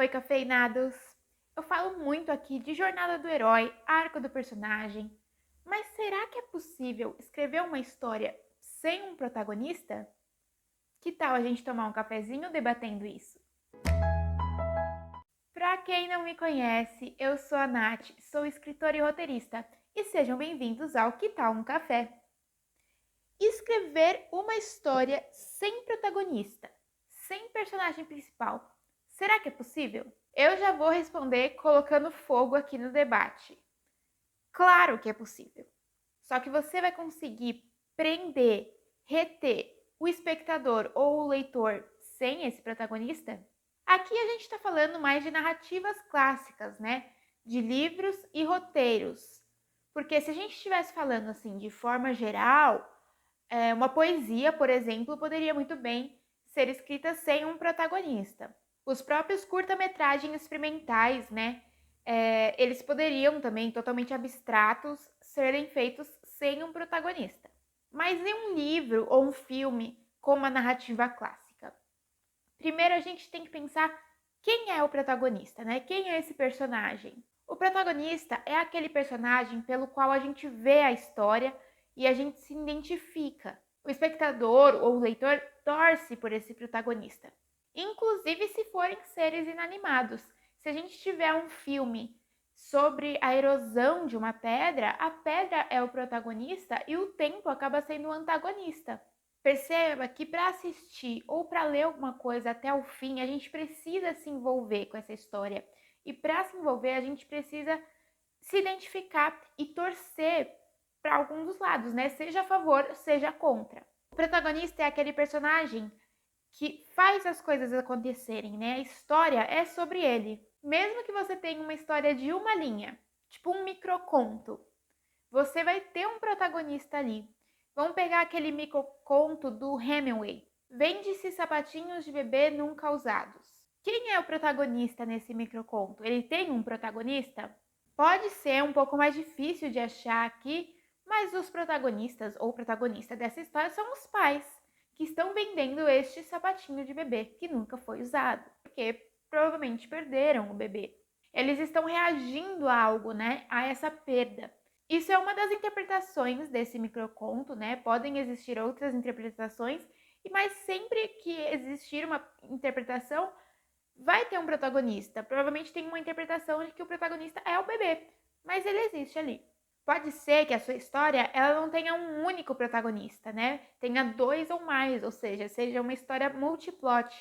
Oi, cafeinados! Eu falo muito aqui de jornada do herói, arco do personagem, mas será que é possível escrever uma história sem um protagonista? Que tal a gente tomar um cafezinho debatendo isso? Pra quem não me conhece, eu sou a Nath, sou escritora e roteirista, e sejam bem-vindos ao Que Tal um Café? Escrever uma história sem protagonista, sem personagem principal, será que é possível? Eu já vou responder colocando fogo aqui no debate. Claro que é possível. Só que você vai conseguir prender, reter o espectador ou o leitor sem esse protagonista? Aqui a gente está falando mais de narrativas clássicas, né? De livros e roteiros. Porque se a gente estivesse falando assim de forma geral, uma poesia, por exemplo, poderia muito bem ser escrita sem um protagonista. Os próprios curta-metragens experimentais, né? Eles poderiam também, totalmente abstratos, serem feitos sem um protagonista. Mas em um livro ou um filme com uma narrativa clássica? Primeiro a gente tem que pensar quem é o protagonista, né? Quem é esse personagem? O protagonista é aquele personagem pelo qual a gente vê a história e a gente se identifica. O espectador ou o leitor torce por esse protagonista. Inclusive se forem seres inanimados. Se a gente tiver um filme sobre a erosão de uma pedra, a pedra é o protagonista e o tempo acaba sendo o antagonista. Perceba que para assistir ou para ler alguma coisa até o fim, a gente precisa se envolver com essa história. E para se envolver, a gente precisa se identificar e torcer para algum dos lados, né? Seja a favor, seja contra. O protagonista é aquele personagem que faz as coisas acontecerem, né? A história é sobre ele. Mesmo que você tenha uma história de uma linha, tipo um microconto, você vai ter um protagonista ali. Vamos pegar aquele microconto do Hemingway. Vende-se sapatinhos de bebê nunca usados. Quem é o protagonista nesse microconto? Ele tem um protagonista? Pode ser um pouco mais difícil de achar aqui, mas os protagonistas ou protagonista dessa história são os pais, que estão vendendo este sapatinho de bebê que nunca foi usado, porque provavelmente perderam o bebê. Eles estão reagindo a algo, né? A essa perda. Isso é uma das interpretações desse microconto, né? Podem existir outras interpretações, mas sempre que existir uma interpretação, vai ter um protagonista. Provavelmente tem uma interpretação de que o protagonista é o bebê, mas ele existe ali. Pode ser que a sua história ela não tenha um único protagonista, né? Tenha dois ou mais, ou seja uma história multiplot.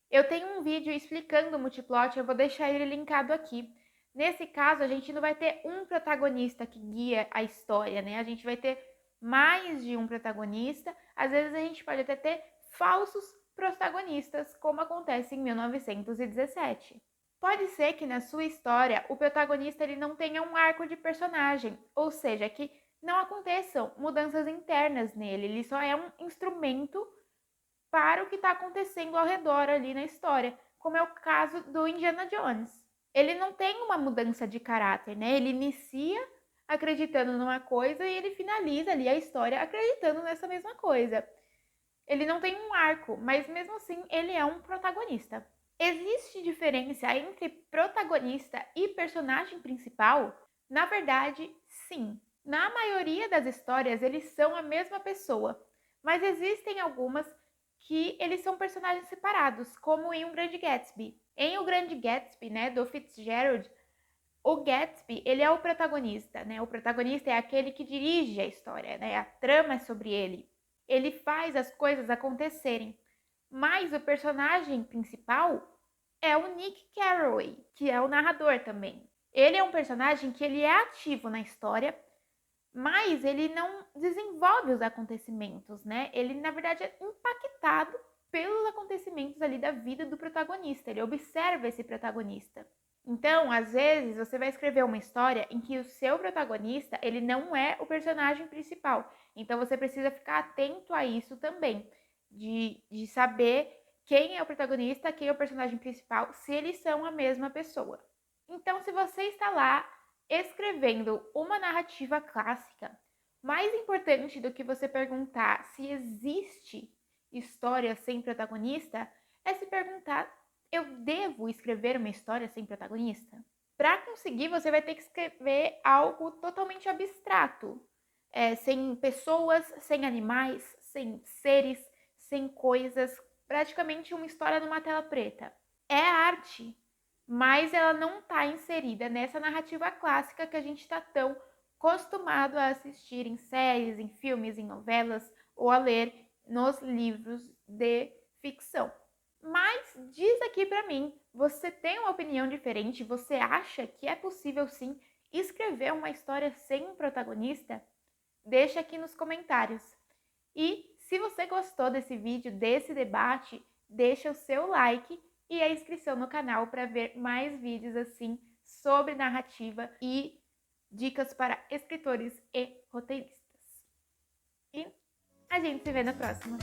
Eu tenho um vídeo explicando o multiplot, eu vou deixar ele linkado aqui. Nesse caso, a gente não vai ter um protagonista que guia a história, né? A gente vai ter mais de um protagonista. Às vezes a gente pode até ter falsos protagonistas, como acontece em 1917. Pode ser que na sua história o protagonista ele não tenha um arco de personagem, ou seja, que não aconteçam mudanças internas nele, ele só é um instrumento para o que está acontecendo ao redor ali na história, como é o caso do Indiana Jones. Ele não tem uma mudança de caráter, né? Ele inicia acreditando numa coisa e ele finaliza ali a história acreditando nessa mesma coisa. Ele não tem um arco, mas mesmo assim ele é um protagonista. Existe diferença entre protagonista e personagem principal? Na verdade, sim. Na maioria das histórias eles são a mesma pessoa, mas existem algumas que eles são personagens separados, como em O Grande Gatsby. Em O Grande Gatsby, né, do Fitzgerald, o Gatsby, ele é o protagonista, né? O protagonista é aquele que dirige a história, né? A trama é sobre ele. Ele faz as coisas acontecerem. Mas o personagem principal é o Nick Carraway, que é o narrador também. Ele é um personagem que ele é ativo na história, mas ele não desenvolve os acontecimentos, né? Ele, na verdade, é impactado pelos acontecimentos ali da vida do protagonista. Ele observa esse protagonista. Então, às vezes, você vai escrever uma história em que o seu protagonista, ele não é o personagem principal. Então, você precisa ficar atento a isso também, de saber quem é o protagonista, quem é o personagem principal, se eles são a mesma pessoa. Então, se você está lá escrevendo uma narrativa clássica, mais importante do que você perguntar se existe história sem protagonista, é se perguntar eu devo escrever uma história sem protagonista? Para conseguir, você vai ter que escrever algo totalmente abstrato, sem pessoas, sem animais, sem seres, sem coisas, praticamente uma história numa tela preta. É arte, mas ela não está inserida nessa narrativa clássica que a gente está tão acostumado a assistir em séries, em filmes, em novelas ou a ler nos livros de ficção. Mas diz aqui para mim, você tem uma opinião diferente? Você acha que é possível sim escrever uma história sem um protagonista? Deixa aqui nos comentários. E se você gostou desse vídeo, desse debate, deixa o seu like e a inscrição no canal para ver mais vídeos assim sobre narrativa e dicas para escritores e roteiristas. E a gente se vê na próxima.